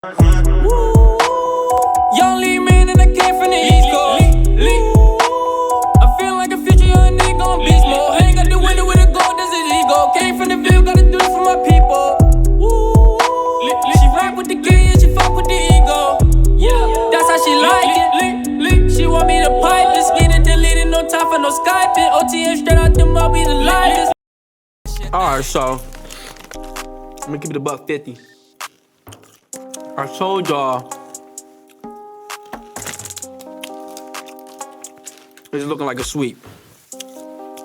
Young Lee man and I came from the East Coast. I feel like a future young nigga gon' beast mode. Hang out the window with a gold, that's his ego. Came from the Ville, gotta do it for my people. She rap with the gang and she fuck with the ego. Yeah, that's how she like it. She want me to pipe, just get it deleted, no time for no Skyping. OTN straight out the mouth, we the livest. Alright, so I'm gonna keep it $1.50. I told y'all it's looking like a sweep.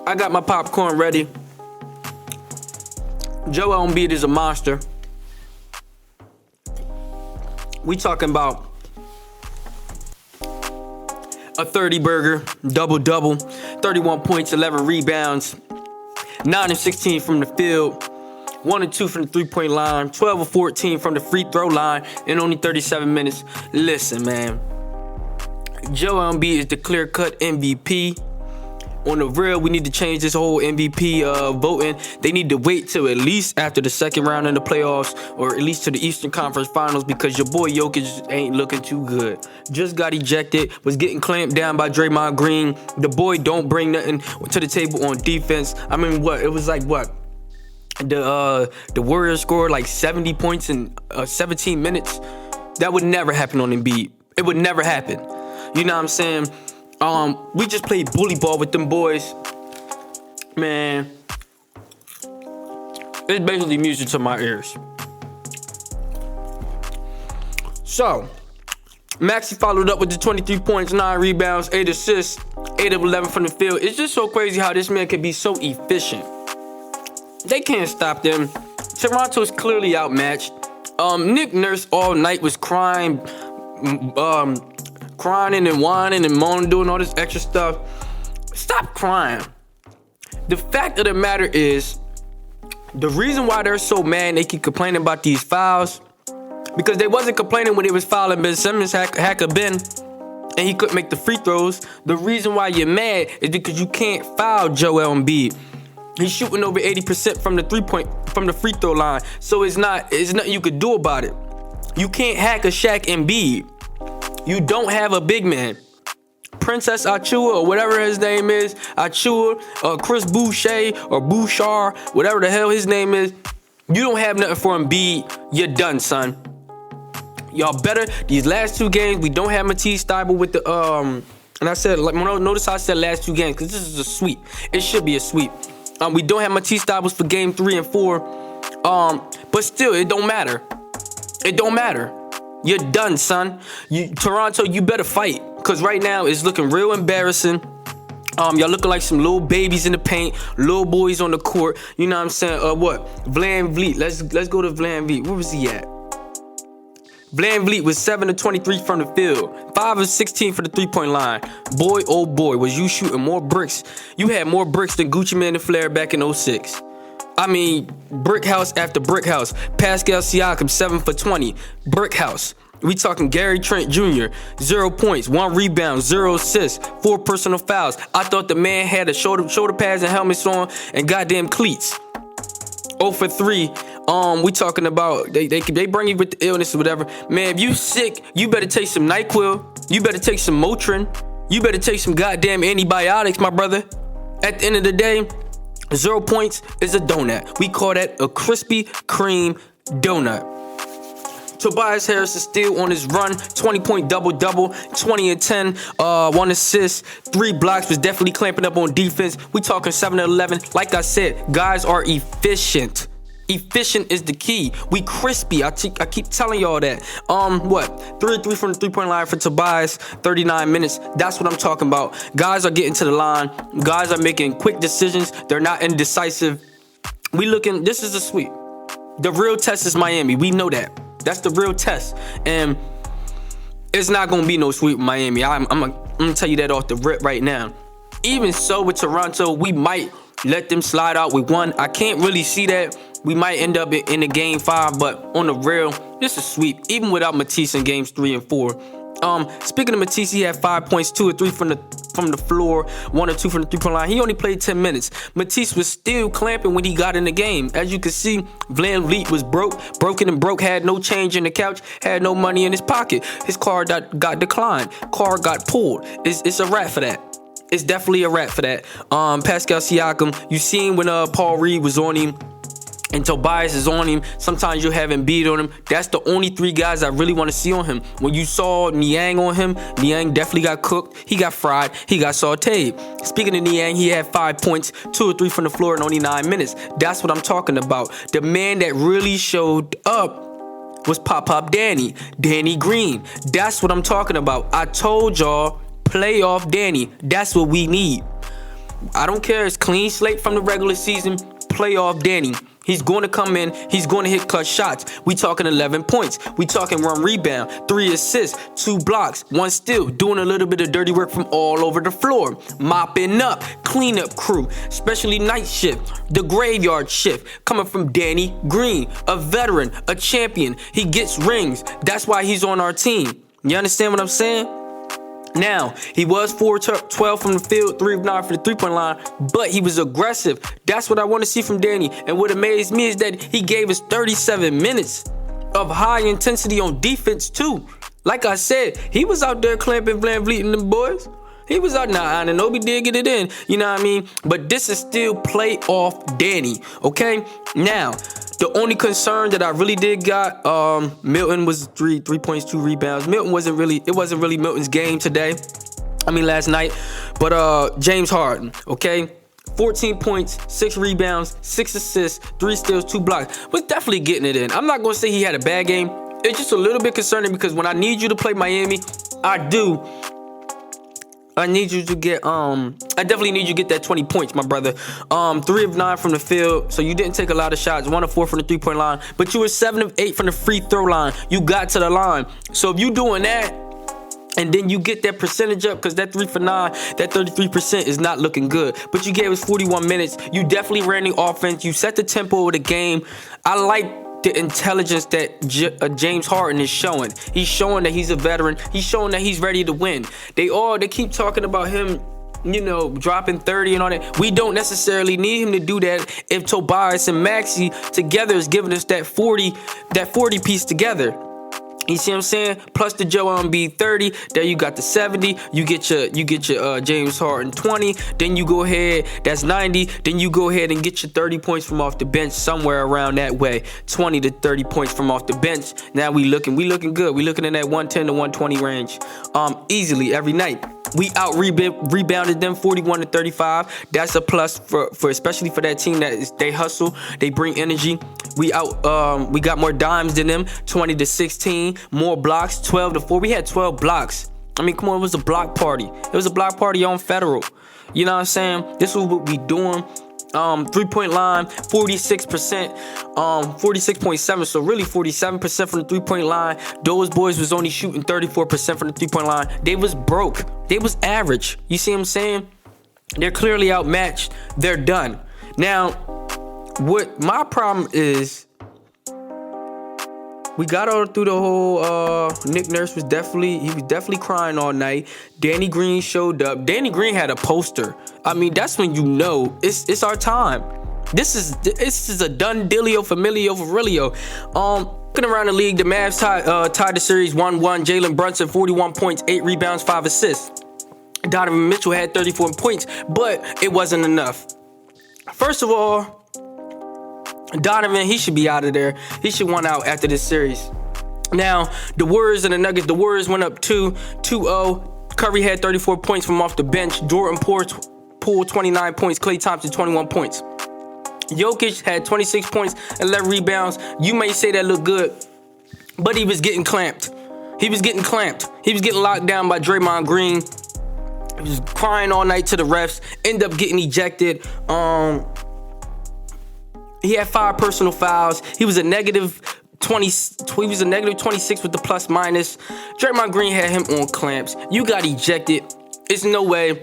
I got my popcorn ready. Joel Embiid is a monster. We talking about a 30-burger, double-double, 31 points, 11 rebounds, 9 of 16 from the field, 1 and 2 from the three-point line, 12 of 14 from the free throw line in only 37 minutes. Listen, man. Joel Embiid is the clear-cut MVP. On the real, we need to change this whole MVP voting. They need to wait till at least after the second round in the playoffs, or at least to the Eastern Conference Finals, because your boy Jokic ain't looking too good. Just got ejected, was getting clamped down by Draymond Green. The boy don't bring nothing to the table on defense. I mean, what? It was like, what? The Warriors scored like 70 points in 17 minutes. That would never happen on Embiid. It would never happen. You know what I'm saying? We just played bully ball with them boys. Man, it's basically music to my ears. So, Maxey followed up with the 23 points, 9 rebounds, 8 assists, 8 of 11 from the field. It's just so crazy how this man can be so efficient. They can't stop them. Toronto's clearly outmatched. Nick Nurse all night was crying, crying and whining and moaning, doing all this extra stuff. Stop crying. The fact of the matter is, the reason why they're so mad, they keep complaining about these fouls, because they wasn't complaining when they was fouling Ben Simmons, hacker Ben, and he couldn't make the free throws. The reason why you're mad is because you can't foul Joel Embiid. He's shooting over 80% from the free throw line, so it's nothing you could do about it. You can't hack a Shaq Embiid. You don't have a big man. Princess Achua, or whatever his name is, Achua, or Chris Boucher, or Bouchard, whatever the hell his name is, you don't have nothing for Embiid. You're done, son. Y'all better, these last 2 games, we don't have Matisse Thybulle with the, and I said, like, notice how I said last 2 games, because this is a sweep. It should be a sweep. We don't have Matisse Thybulle for game 3 and 4, but still, it don't matter. It don't matter. You're done, son. Toronto, you better fight, because right now it's looking real embarrassing. Y'all looking like some little babies in the paint, little boys on the court. You know what I'm saying? What? Van Vliet. Let's go to Van Vliet. Where was he at? Van Vliet was 7 of 23 from the field, 5 of 16 for the three-point line. Boy, oh boy, was you shooting more bricks. You had more bricks than Gucci Mane and Flair back in 06. I mean, brick house after brick house. Pascal Siakam, 7 for 20. Brick house. We talking Gary Trent Jr., 0 points, 1 rebound, 0 assists, 4 personal fouls. I thought the man had a shoulder pads and helmets on and goddamn cleats. 0 for 3. We talking about they bring you with the illness or whatever. Man, if you sick, you better take some NyQuil. You better take some Motrin. You better take some goddamn antibiotics, my brother. At the end of the day, 0 points is a donut. We call that a Krispy Kreme donut. Tobias Harris is still on his run. 20-point double-double, 20 and 10, 1 assist, 3 blocks, was definitely clamping up on defense. We talking 7 and 11. Like I said, guys are efficient. Efficient is the key. We crispy. I keep telling y'all that. 3 from the three-point line for Tobias, 39 minutes. That's what I'm talking about. Guys are getting to the line. Guys are making quick decisions. They're not indecisive. This is a sweep. The real test is Miami. We know that. That's the real test. And it's not going to be no sweep with Miami. I'm gonna tell you that off the rip right now. Even so, with Toronto, we might let them slide out with 1. I can't really see that. We might end up in a game 5, but on the real, this is a sweep. Even without Matisse in games 3 and 4, Speaking of Matisse, he had 5 points, 2 or 3 from the floor, 1 or 2 from the 3-point line. He only played 10 minutes. Matisse was still clamping when he got in the game. As you can see, VanVleet was broke, had no change in the couch, had no money in his pocket. His card got declined. Card got pulled. It's a wrap for that. It's definitely a wrap for that. Pascal Siakam, you seen when Paul Reed was on him and Tobias is on him. Sometimes you'll have Embiid on him. That's the only 3 guys I really want to see on him. When you saw Niang on him, Niang definitely got cooked. He got fried. He got sauteed. Speaking of Niang, he had 5 points, 2 or 3 from the floor in only 9 minutes. That's what I'm talking about. The man that really showed up was Pop Danny Green. That's what I'm talking about. I told y'all, playoff Danny. That's what we need. I don't care. It's clean slate from the regular season. Playoff Danny. He's going to come in. He's going to hit clutch shots. We talking 11 points. We talking 1 rebound, 3 assists, 2 blocks, 1 steal. Doing a little bit of dirty work from all over the floor. Mopping up, cleanup crew, especially night shift, the graveyard shift. Coming from Danny Green, a veteran, a champion. He gets rings. That's why he's on our team. You understand what I'm saying? Now, he was 4-12 from the field, 3 of 9 for the 3-point line, but he was aggressive. That's what I want to see from Danny. And what amazed me is that he gave us 37 minutes of high intensity on defense, too. Like I said, he was out there clamping VanVleet and them boys. He was out. Now, Anunoby did get it in, you know what I mean? But this is still playoff Danny, okay? Now, the only concern that I really did got, Milton was 3 points, 2 rebounds. It wasn't really Milton's game today. Last night. But James Harden, okay? 14 points, 6 rebounds, 6 assists, 3 steals, 2 blocks. Was definitely getting it in. I'm not going to say he had a bad game. It's just a little bit concerning because when I need you to play Miami, I do. I need you to get, I definitely need you to get that 20 points, my brother. 3 of 9 from the field, so you didn't take a lot of shots. 1 of 4 from the 3-point line, but you were 7 of 8 from the free throw line. You got to the line. So if you doing that, and then you get that percentage up, because that 3 for 9, that 33% is not looking good. But you gave us 41 minutes. You definitely ran the offense. You set the tempo of the game. I like the intelligence that James Harden is showing. He's showing that he's a veteran. He's showing that he's ready to win. They keep talking about him, dropping 30 and all that. We don't necessarily need him to do that if Tobias and Maxey together is giving us that 40 piece together. You see what I'm saying? Plus the Joel Embiid 30. There you got the 70. You get your James Harden 20. Then you go ahead. That's 90. Then you go ahead and get your 30 points from off the bench somewhere around that way. 20 to 30 points from off the bench. Now we looking good. We looking in that 110 to 120 range. Easily every night. We out rebounded them 41 to 35. That's a plus for especially for that team they hustle, they bring energy. We got more dimes than them, 20 to 16, more blocks, 12 to 4. We had 12 blocks. Come on, it was a block party. It was a block party on Federal. You know what I'm saying? This was what we doing. 3-point line, 46%, 46.7, so really 47% from the 3-point line. Those boys was only shooting 34% from the 3-point line. They was broke. They was average. You see what I'm saying? They're clearly outmatched. They're done. Now, what my problem is, we got all through the whole, Nick Nurse was definitely crying all night. Danny Green showed up. Danny Green had a poster. That's when you know it's our time. This is a done dealio, familio, virilio. Looking around the league, the Mavs tied the series 1-1. Jalen Brunson, 41 points, 8 rebounds, 5 assists. Donovan Mitchell had 34 points, but it wasn't enough. First of all, Donovan, he should be out of there. He should want out after this series. Now, the Warriors and the Nuggets, the Warriors went up 2-0. Curry had 34 points from off the bench. Jordan pulled 29 points. Klay Thompson, 21 points. Jokic had 26 points, 11 rebounds. You may say that looked good, but he was getting clamped. He was getting locked down by Draymond Green. He was crying all night to the refs. Ended up getting ejected. He had 5 personal fouls. He was a negative 26 with the plus minus. Draymond Green had him on clamps. You got ejected. There's no way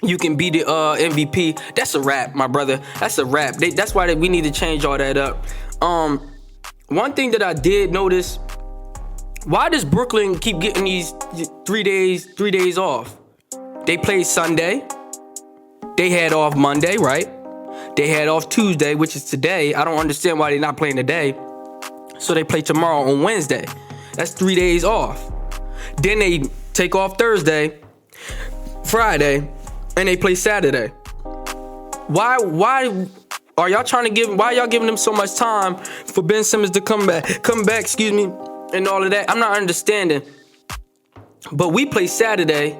you can be the MVP. That's a wrap, my brother. That's a wrap. That's why we need to change all that up. One thing that I did notice Why does Brooklyn keep getting these 3 days off? They played Sunday. They had off Monday, right? They had off Tuesday, which is today. I don't understand why they're not playing today. So they play tomorrow on Wednesday. That's 3 days off. Then they take off Thursday, Friday, and they play Saturday. Why are y'all trying to why y'all giving them so much time for Ben Simmons to come back, and all of that? I'm not understanding. But we play Saturday,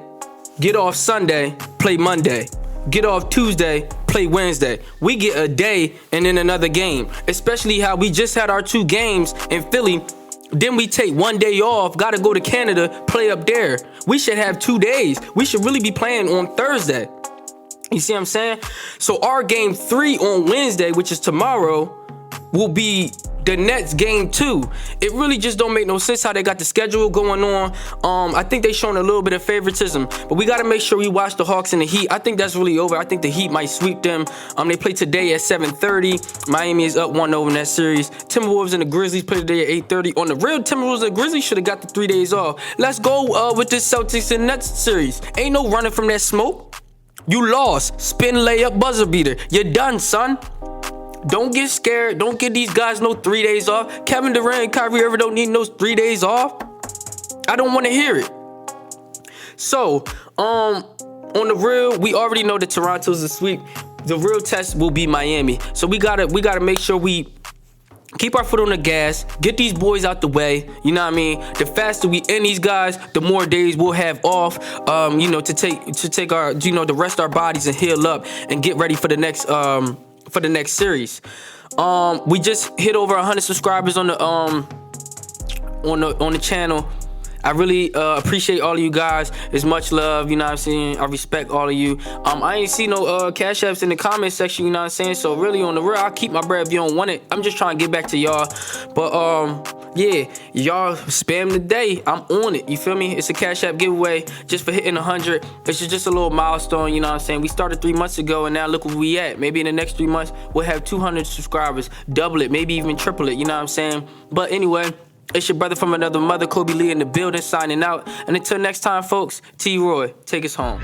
get off Sunday, play Monday. Get off Tuesday, play Wednesday. We get a day and then another game. Especially how we just had our 2 games in Philly. Then we take 1 day off, gotta go to Canada, play up there. We should have 2 days. We should really be playing on Thursday. You see what I'm saying? So our game 3 on Wednesday, which is tomorrow, will be the Nets game 2. It really just don't make no sense how they got the schedule going on. I think they showing a little bit of favoritism, but we got to make sure we watch the Hawks and the Heat. I think that's really over. I think the Heat might sweep them. They play today at 7:30. Miami is up 1-0 in that series. Timberwolves and the Grizzlies play today at 8:30. On the real, Timberwolves and the Grizzlies should have got the 3 days off. Let's go with this Celtics and Nets series. Ain't no running from that smoke. You lost. Spin, layup, buzzer beater. You're done, son. Don't get scared. Don't give these guys no 3 days off. Kevin Durant and Kyrie Irving don't need no 3 days off. I don't want to hear it. So, on the real, we already know that Toronto's a sweep. The real test will be Miami. So we gotta make sure we keep our foot on the gas, get these boys out the way. You know what I mean? The faster we end these guys, the more days we'll have off. To take our, to rest our bodies and heal up and get ready for the next series. We just hit over 100 subscribers on the channel. I really appreciate all of you guys. It's much love, you know what I'm saying? I respect all of you. I ain't see no cash apps in the comment section, you know what I'm saying? So really, on the real, I'll keep my bread if you don't want it. I'm just trying to get back to y'all. But yeah, y'all spam today. I'm on it, you feel me? It's a cash app giveaway just for hitting 100. It's just a little milestone, you know what I'm saying? We started 3 months ago, and now look where we at. Maybe in the next 3 months, we'll have 200 subscribers, double it, maybe even triple it, you know what I'm saying? But anyway, it's your brother from another mother, Kobe Lee, in the building, signing out. And until next time, folks, T-Roy, take us home.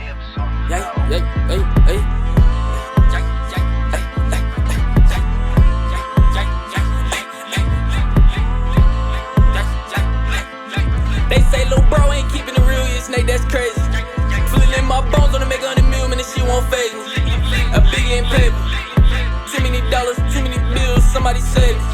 They say lil' bro ain't keeping it real, yeah, Snake, that's crazy. Feeling in my bones, wanna make 100 million, and this shit won't phase me. A biggie in paper, too many dollars, too many bills, somebody save it.